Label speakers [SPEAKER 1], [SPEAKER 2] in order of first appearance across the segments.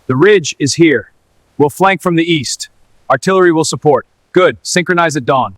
[SPEAKER 1] The ridge is here. We'll flank from the east. Artillery will support. Good. Synchronize at dawn.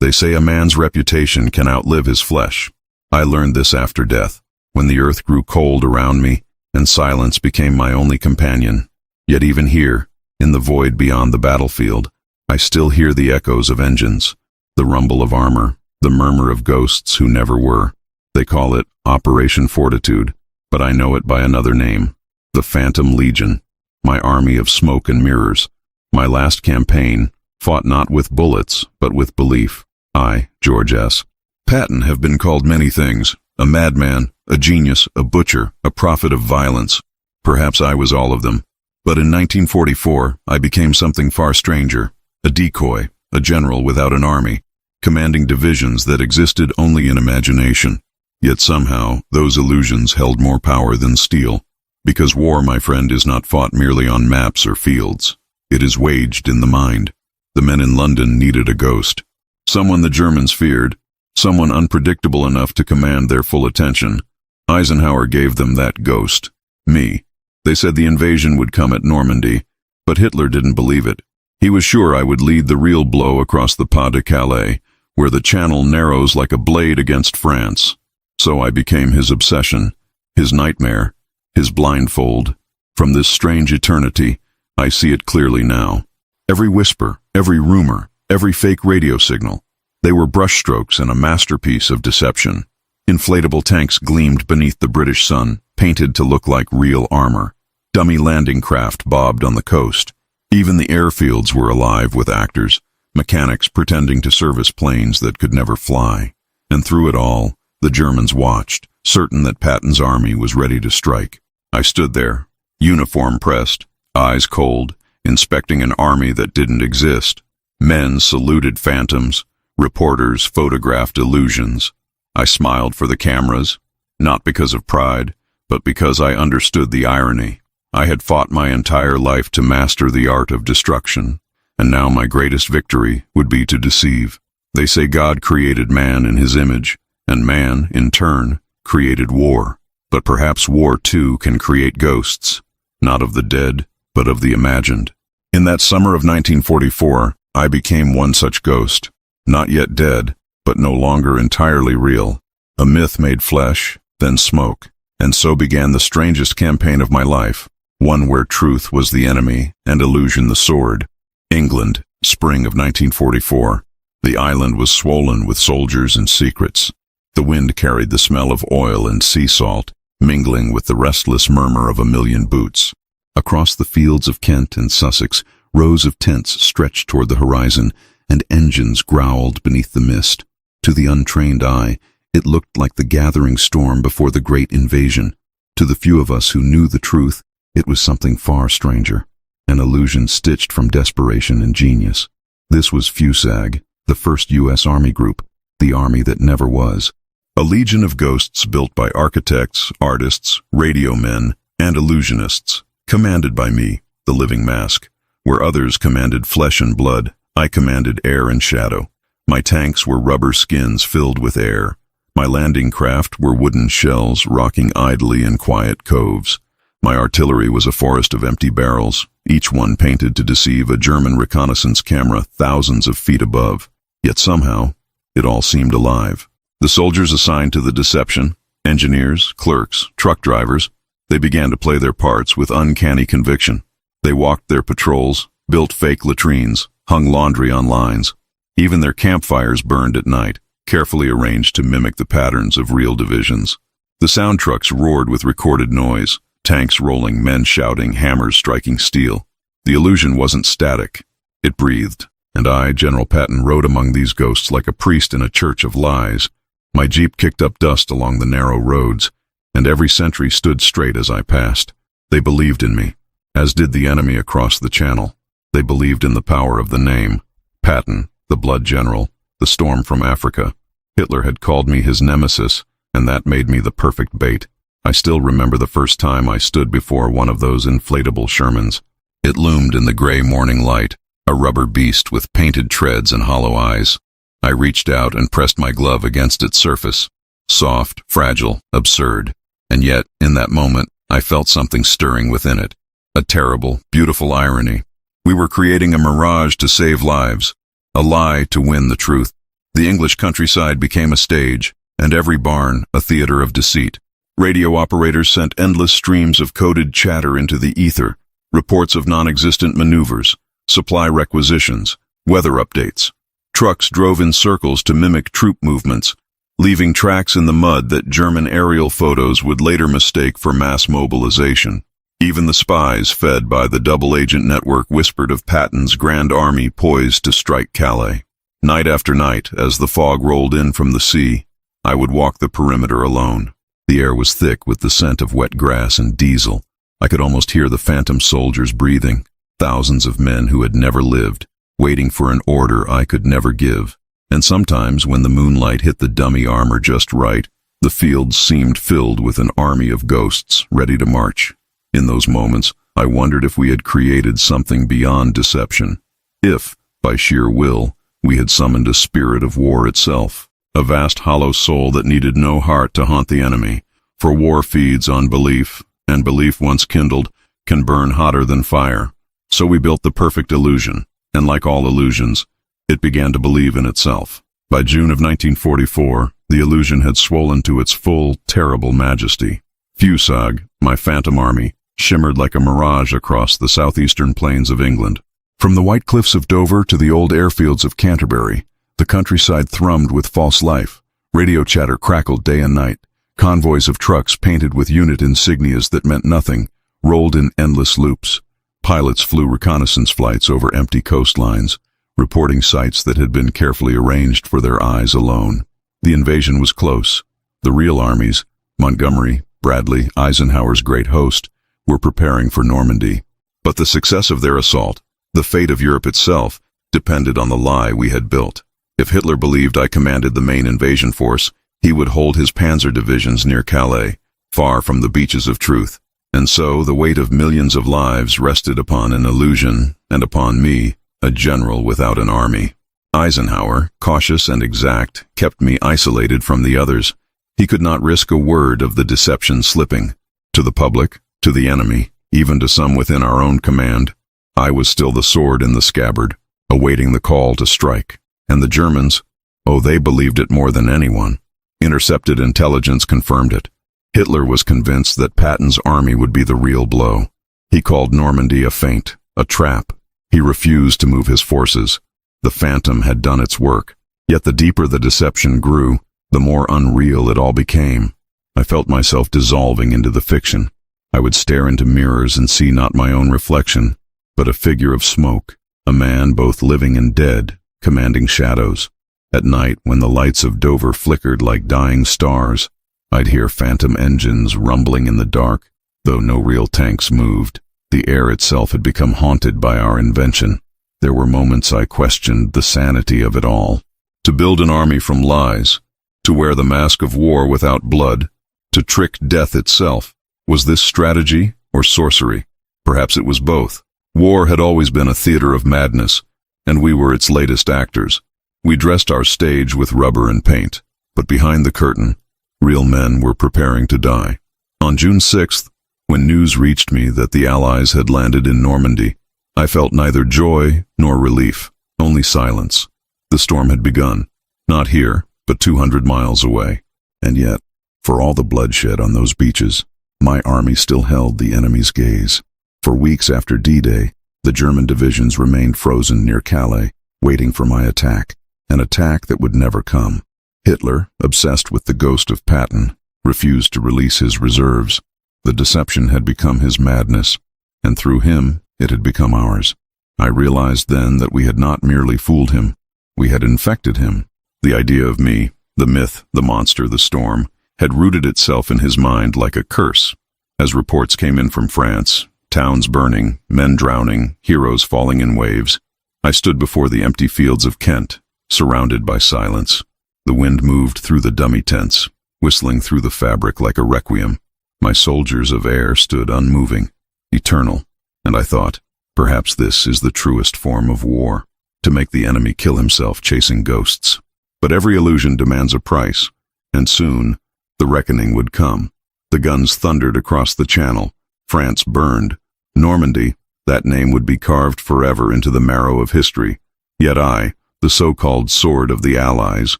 [SPEAKER 2] They say a man's reputation can outlive his flesh. I learned this after death, when the earth grew cold around me and silence became my only companion. Yet even here, in the void beyond the battlefield, I still hear the echoes of engines, the rumble of armor, the murmur of ghosts who never were. They call it Operation Fortitude, but I know it by another name, the Phantom Legion, my army of smoke and mirrors. My last campaign fought not with bullets, but with belief. I, George S. Patton, have been called many things: a madman, a genius, a butcher, a prophet of violence. Perhaps I was all of them. But in 1944, I became something far stranger, a decoy, a general without an army, commanding divisions that existed only in imagination. Yet somehow, those illusions held more power than steel. Because war, my friend, is not fought merely on maps or fields. It is waged in the mind. The men in London needed a ghost. Someone the Germans feared, someone unpredictable enough to command their full attention. Eisenhower gave them that ghost, me. They said the invasion would come at Normandy, but Hitler didn't believe it. He was sure I would lead the real blow across the Pas de Calais, where the channel narrows like a blade against France. So I became his obsession, his nightmare, his blindfold. From this strange eternity, I see it clearly now. Every whisper, every rumor, every fake radio signal, they were brushstrokes in a masterpiece of deception. Inflatable tanks gleamed beneath the British sun, painted to look like real armor. Dummy landing craft bobbed on the coast. Even the airfields were alive with actors, mechanics pretending to service planes that could never fly. And through it all, the Germans watched, certain that Patton's army was ready to strike. I stood there, uniform pressed, eyes cold, inspecting an army that didn't exist. Men saluted phantoms, reporters photographed illusions. I smiled for the cameras, not because of pride, but because I understood the irony. I had fought my entire life to master the art of destruction, and now my greatest victory would be to deceive. They say God created man in his image, and man, in turn, created war. But perhaps war, too, can create ghosts, not of the dead, but of the imagined. In that summer of 1944, I became one such ghost, not yet dead, but no longer entirely real. A myth made flesh, then smoke. And so began the strangest campaign of my life, one where truth was the enemy and illusion the sword. England, spring of 1944. The island was swollen with soldiers and secrets. The wind carried the smell of oil and sea salt, mingling with the restless murmur of a million boots. Across the fields of Kent and Sussex, rows of tents stretched toward the horizon, and engines growled beneath the mist. To the untrained eye, it looked like the gathering storm before the great invasion. To the few of us who knew the truth, it was something far stranger, an illusion stitched from desperation and genius. This was FUSAG, the first U.S. Army group, the army that never was. A legion of ghosts built by architects, artists, radio men, and illusionists, commanded by me, the living mask. Where others commanded flesh and blood, I commanded air and shadow. My tanks were rubber skins filled with air. My landing craft were wooden shells rocking idly in quiet coves. My artillery was a forest of empty barrels, each one painted to deceive a German reconnaissance camera thousands of feet above. Yet somehow, it all seemed alive. The soldiers assigned to the deception, engineers, clerks, truck drivers, they began to play their parts with uncanny conviction. They walked their patrols, built fake latrines, hung laundry on lines. Even their campfires burned at night, carefully arranged to mimic the patterns of real divisions. The sound trucks roared with recorded noise, tanks rolling, men shouting, hammers striking steel. The illusion wasn't static. It breathed, and I, General Patton, rode among these ghosts like a priest in a church of lies. My jeep kicked up dust along the narrow roads, and every sentry stood straight as I passed. They believed in me, as did the enemy across the channel. They believed in the power of the name. Patton, the blood general, the storm from Africa. Hitler had called me his nemesis, and that made me the perfect bait. I still remember the first time I stood before one of those inflatable Shermans. It loomed in the gray morning light, a rubber beast with painted treads and hollow eyes. I reached out and pressed my glove against its surface. Soft, fragile, absurd. And yet, in that moment, I felt something stirring within it. A terrible, beautiful irony. We were creating a mirage to save lives, a lie to win the truth. The English countryside became a stage, and every barn a theater of deceit. Radio operators sent endless streams of coded chatter into the ether, reports of non-existent maneuvers, supply requisitions, weather updates. Trucks drove in circles to mimic troop movements, leaving tracks in the mud that German aerial photos would later mistake for mass mobilization. Even the spies, fed by the double-agent network, whispered of Patton's grand army poised to strike Calais. Night after night, as the fog rolled in from the sea, I would walk the perimeter alone. The air was thick with the scent of wet grass and diesel. I could almost hear the phantom soldiers breathing, thousands of men who had never lived, waiting for an order I could never give. And sometimes, when the moonlight hit the dummy armor just right, the fields seemed filled with an army of ghosts ready to march. In those moments, I wondered if we had created something beyond deception. If, by sheer will, we had summoned a spirit of war itself, a vast hollow soul that needed no heart to haunt the enemy. For war feeds on belief, and belief once kindled can burn hotter than fire. So we built the perfect illusion, and like all illusions, it began to believe in itself. By June of 1944, the illusion had swollen to its full, terrible majesty. Fusag, my phantom army, shimmered like a mirage across the southeastern plains of England. From the white cliffs of Dover to the old airfields of Canterbury, the countryside thrummed with false life. Radio chatter crackled day and night. Convoys of trucks painted with unit insignias that meant nothing rolled in endless loops. Pilots flew reconnaissance flights over empty coastlines, reporting sites that had been carefully arranged for their eyes alone. The invasion was close. The real armies, Montgomery, Bradley, Eisenhower's great host, were preparing for Normandy. But the success of their assault, the fate of Europe itself, depended on the lie we had built. If Hitler believed I commanded the main invasion force, he would hold his panzer divisions near Calais, far from the beaches of truth. And so the weight of millions of lives rested upon an illusion, and upon me, a general without an army. Eisenhower, cautious and exact, kept me isolated from the others. He could not risk a word of the deception slipping. To the public, to the enemy, even to some within our own command, I was still the sword in the scabbard, awaiting the call to strike. And the Germans, oh, they believed it more than anyone. Intercepted intelligence confirmed it. Hitler was convinced that Patton's army would be the real blow. He called Normandy a feint, a trap. He refused to move his forces. The phantom had done its work. Yet the deeper the deception grew, the more unreal it all became. I felt myself dissolving into the fiction. I would stare into mirrors and see not my own reflection, but a figure of smoke, a man both living and dead, commanding shadows. At night, when the lights of Dover flickered like dying stars, I'd hear phantom engines rumbling in the dark, though no real tanks moved. The air itself had become haunted by our invention. There were moments I questioned the sanity of it all. To build an army from lies, to wear the mask of war without blood, to trick death itself. Was this strategy or sorcery? Perhaps it was both. War had always been a theater of madness, and we were its latest actors. We dressed our stage with rubber and paint, but behind the curtain, real men were preparing to die. On June 6th, when news reached me that the Allies had landed in Normandy, I felt neither joy nor relief, only silence. The storm had begun, not here, but 200 miles away. And yet, for all the bloodshed on those beaches, my army still held the enemy's gaze. For weeks after D-Day, the German divisions remained frozen near Calais, waiting for my attack, an attack that would never come. Hitler, obsessed with the ghost of Patton, refused to release his reserves. The deception had become his madness, and through him, it had become ours. I realized then that we had not merely fooled him, we had infected him. The idea of me, the myth, the monster, the storm, had rooted itself in his mind like a curse. As reports came in from France, towns burning, men drowning, heroes falling in waves, I stood before the empty fields of Kent, surrounded by silence. The wind moved through the dummy tents, whistling through the fabric like a requiem. My soldiers of air stood unmoving, eternal, and I thought, Perhaps this is the truest form of war, to make the enemy kill himself chasing ghosts. But every illusion demands a price, and soon the reckoning would come. The guns thundered across the Channel. France burned. Normandy, that name would be carved forever into the marrow of history. Yet I, the so-called sword of the Allies,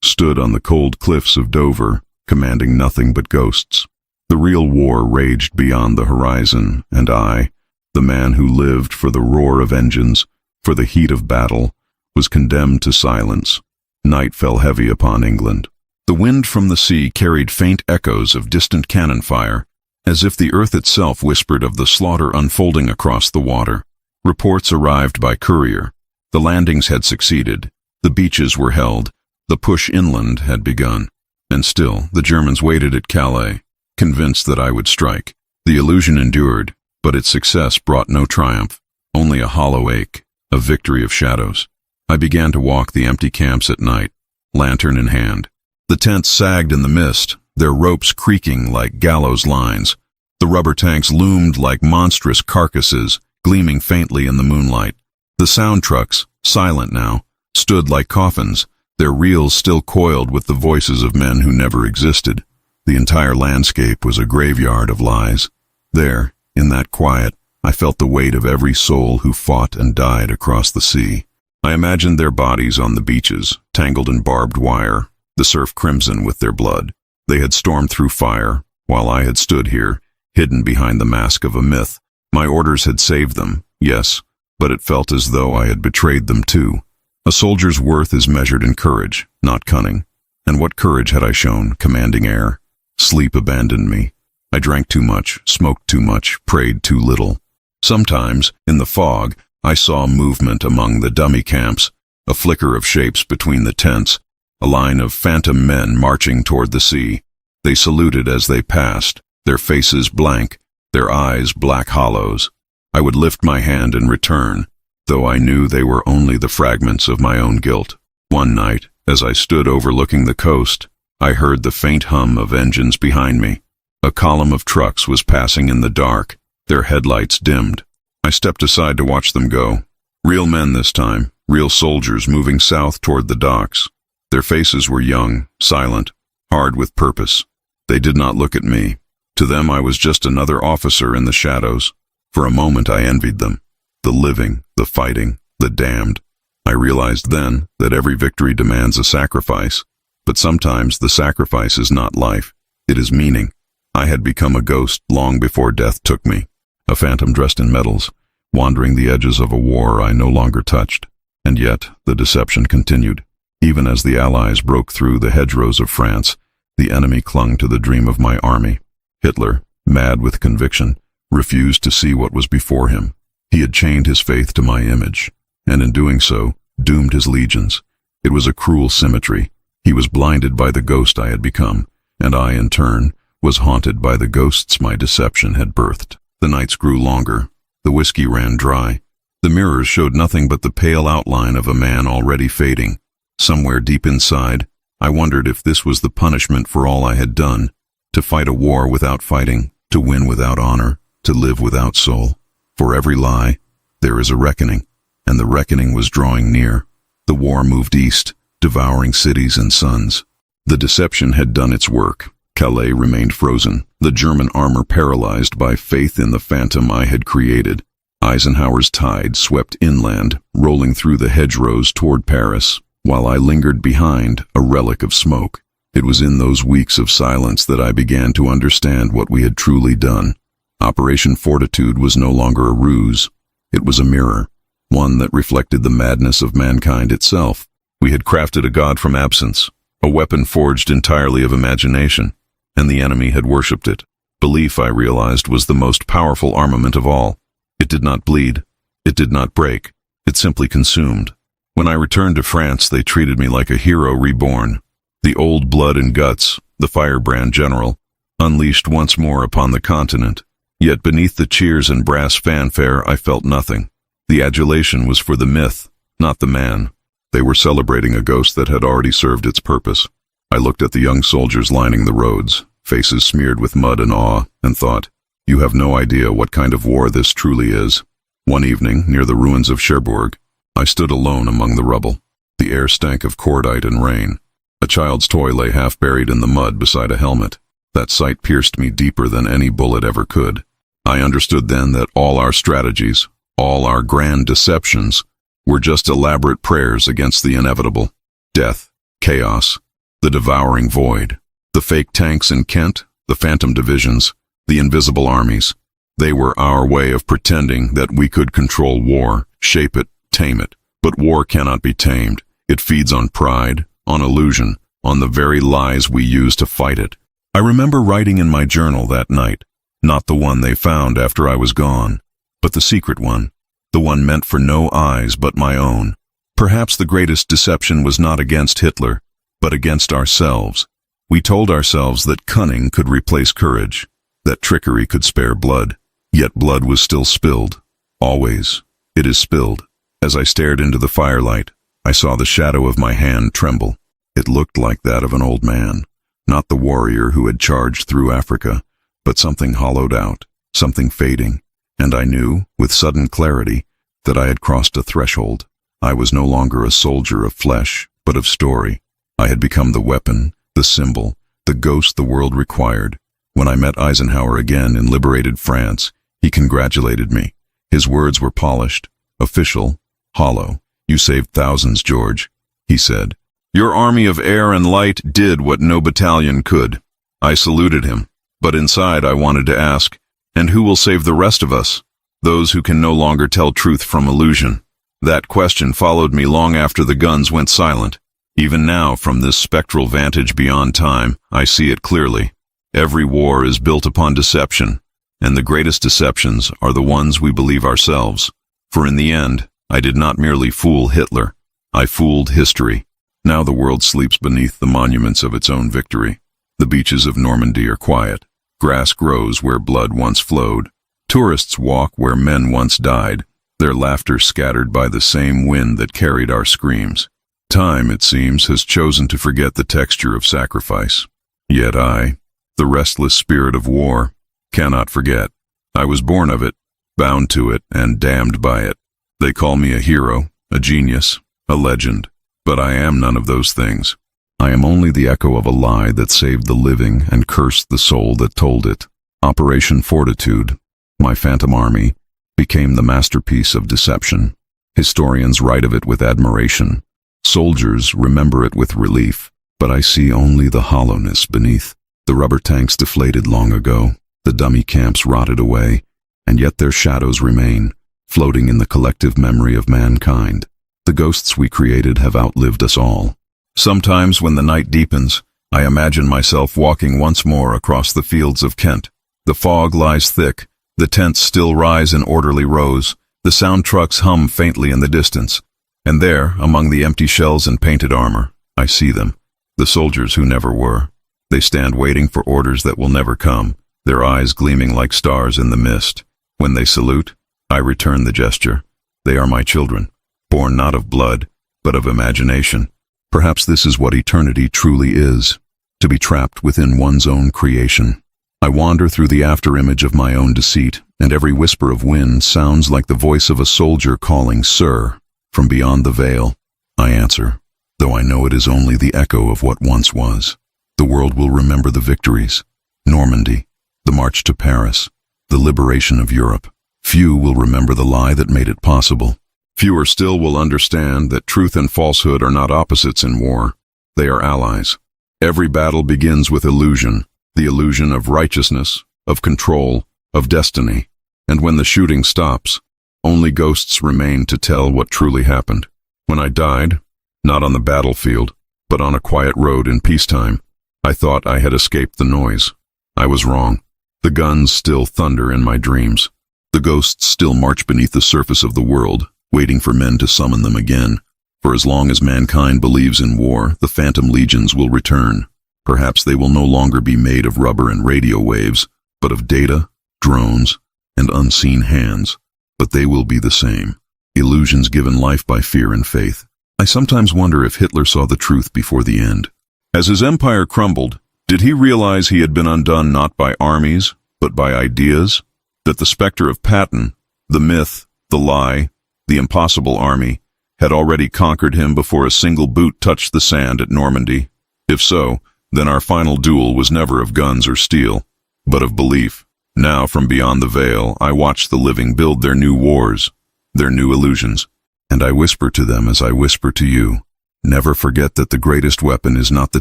[SPEAKER 2] stood on the cold cliffs of Dover, commanding nothing but ghosts. The real war raged beyond the horizon, and I, the man who lived for the roar of engines, for the heat of battle, was condemned to silence. Night fell heavy upon England. The wind from the sea carried faint echoes of distant cannon fire, as if the earth itself whispered of the slaughter unfolding across the water. Reports arrived by courier. The landings had succeeded. The beaches were held. The push inland had begun. And still, the Germans waited at Calais, convinced that I would strike. The illusion endured, but its success brought no triumph, only a hollow ache, a victory of shadows. I began to walk the empty camps at night, lantern in hand. The tents sagged in the mist, their ropes creaking like gallows lines. The rubber tanks loomed like monstrous carcasses, gleaming faintly in the moonlight. The sound trucks, silent now, stood like coffins, their reels still coiled with the voices of men who never existed. The entire landscape was a graveyard of lies. There, in that quiet, I felt the weight of every soul who fought and died across the sea. I imagined their bodies on the beaches, tangled in barbed wire, the surf crimson with their blood. They had stormed through fire, while I had stood here, hidden behind the mask of a myth. My orders had saved them, yes, but it felt as though I had betrayed them too. A soldier's worth is measured in courage, not cunning. And what courage had I shown, commanding air? Sleep abandoned me. I drank too much, smoked too much, prayed too little. Sometimes, in the fog, I saw movement among the dummy camps, a flicker of shapes between the tents, a line of phantom men marching toward the sea. They saluted as they passed, their faces blank, their eyes black hollows. I would lift my hand in return, though I knew they were only the fragments of my own guilt. One night, as I stood overlooking the coast, I heard the faint hum of engines behind me. A column of trucks was passing in the dark, their headlights dimmed. I stepped aside to watch them go. Real men this time, real soldiers moving south toward the docks. Their faces were young, silent, hard with purpose. They did not look at me. To them I was just another officer in the shadows. For a moment I envied them. The living, the fighting, the damned. I realized then that every victory demands a sacrifice. But sometimes the sacrifice is not life, it is meaning. I had become a ghost long before death took me. A phantom dressed in metals, wandering the edges of a war I no longer touched. And yet, the deception continued. Even as the Allies broke through the hedgerows of France, the enemy clung to the dream of my army. Hitler, mad with conviction, refused to see what was before him. He had chained his faith to my image, and in doing so, doomed his legions. It was a cruel symmetry. He was blinded by the ghost I had become, and I, in turn, was haunted by the ghosts my deception had birthed. The nights grew longer. The whiskey ran dry. The mirrors showed nothing but the pale outline of a man already fading. Somewhere deep inside, I wondered if this was the punishment for all I had done, to fight a war without fighting, to win without honor, to live without soul. For every lie, there is a reckoning, and the reckoning was drawing near. The war moved east, devouring cities and suns. The deception had done its work. Calais remained frozen, the German armor paralyzed by faith in the phantom I had created. Eisenhower's tide swept inland, rolling through the hedgerows toward Paris, while I lingered behind, a relic of smoke. It was in those weeks of silence that I began to understand what we had truly done. Operation Fortitude was no longer a ruse. It was a mirror, one that reflected the madness of mankind itself. We had crafted a god from absence, a weapon forged entirely of imagination, and the enemy had worshipped it. Belief, I realized, was the most powerful armament of all. It did not bleed. It did not break. It simply consumed. When I returned to France, they treated me like a hero reborn. The old blood and guts, the firebrand general, unleashed once more upon the continent. Yet beneath the cheers and brass fanfare, I felt nothing. The adulation was for the myth, not the man. They were celebrating a ghost that had already served its purpose. I looked at the young soldiers lining the roads, faces smeared with mud and awe, and thought, you have no idea what kind of war this truly is. One evening, near the ruins of Cherbourg, I stood alone among the rubble. The air stank of cordite and rain. A child's toy lay half buried in the mud beside a helmet. That sight pierced me deeper than any bullet ever could. I understood then that all our strategies, all our grand deceptions, were just elaborate prayers against the inevitable. Death, chaos, the devouring void. The fake tanks in Kent, the phantom divisions, the invisible armies. They were our way of pretending that we could control war, shape it, tame it. But war cannot be tamed. It feeds on pride, on illusion, on the very lies we use to fight it. I remember writing in my journal that night, not the one they found after I was gone, but the secret one, the one meant for no eyes but my own. Perhaps the greatest deception was not against Hitler, but against ourselves. We told ourselves that cunning could replace courage, that trickery could spare blood. Yet blood was still spilled. Always. It is spilled. As I stared into the firelight, I saw the shadow of my hand tremble. It looked like that of an old man, not the warrior who had charged through Africa, but something hollowed out, something fading, and I knew, with sudden clarity, that I had crossed a threshold. I was no longer a soldier of flesh, but of story. I had become the weapon, the symbol, the ghost the world required. When I met Eisenhower again in liberated France, he congratulated me. His words were polished, official, hollow. "You saved thousands, George," he said. "Your army of air and light did what no battalion could." I saluted him, but inside I wanted to ask, and who will save the rest of us? Those who can no longer tell truth from illusion. That question followed me long after the guns went silent. Even now, from this spectral vantage beyond time, I see it clearly. Every war is built upon deception, and the greatest deceptions are the ones we believe ourselves. For in the end, I did not merely fool Hitler. I fooled history. Now the world sleeps beneath the monuments of its own victory. The beaches of Normandy are quiet. Grass grows where blood once flowed. Tourists walk where men once died, their laughter scattered by the same wind that carried our screams. Time, it seems, has chosen to forget the texture of sacrifice. Yet I, the restless spirit of war, cannot forget. I was born of it, bound to it, and damned by it. They call me a hero, a genius, a legend, but I am none of those things. I am only the echo of a lie that saved the living and cursed the soul that told it. Operation Fortitude, my phantom army, became the masterpiece of deception. Historians write of it with admiration. Soldiers remember it with relief, but I see only the hollowness beneath. The rubber tanks deflated long ago. The dummy camps rotted away, and yet their shadows remain, floating in the collective memory of mankind. The ghosts we created have outlived us all. Sometimes when the night deepens, I imagine myself walking once more across the fields of Kent. The fog lies thick, the tents still rise in orderly rows, the sound trucks hum faintly in the distance, and there, among the empty shells and painted armor, I see them, the soldiers who never were. They stand waiting for orders that will never come, their eyes gleaming like stars in the mist. When they salute, I return the gesture. They are my children, born not of blood, but of imagination. Perhaps this is what eternity truly is, to be trapped within one's own creation. I wander through the afterimage of my own deceit, and every whisper of wind sounds like the voice of a soldier calling, "Sir," from beyond the veil. I answer, though I know it is only the echo of what once was. The world will remember the victories, Normandy, the march to Paris, the liberation of Europe. Few will remember the lie that made it possible. Fewer still will understand that truth and falsehood are not opposites in war. They are allies. Every battle begins with illusion, the illusion of righteousness, of control, of destiny. And when the shooting stops, only ghosts remain to tell what truly happened. When I died, not on the battlefield, but on a quiet road in peacetime, I thought I had escaped the noise. I was wrong. The guns still thunder in my dreams. The ghosts still march beneath the surface of the world, waiting for men to summon them again. For as long as mankind believes in war, the phantom legions will return. Perhaps they will no longer be made of rubber and radio waves, but of data, drones, and unseen hands. But they will be the same. Illusions given life by fear and faith. I sometimes wonder if Hitler saw the truth before the end. As his empire crumbled, did he realize he had been undone not by armies, but by ideas? That the specter of Patton, the myth, The lie, the impossible army, had already conquered him before a single boot touched the sand at Normandy. If so, then our final duel was never of guns or steel, but of belief. Now, from beyond the veil, I watch the living build their new wars, their new illusions, and I whisper to them as I whisper to you, never forget that the greatest weapon is not the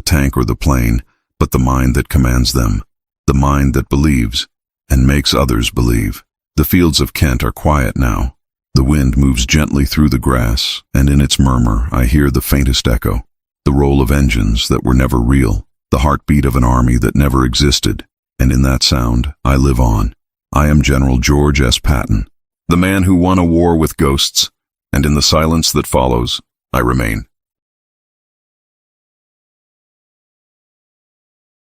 [SPEAKER 2] tank or the plane, but the mind that commands them, the mind that believes, and makes others believe. The fields of Kent are quiet now. The wind moves gently through the grass, and in its murmur I hear the faintest echo, the roll of engines that were never real, the heartbeat of an army that never existed, and in that sound I live on. I am General George S. Patton, the man who won a war with ghosts, and in the silence that follows, I remain.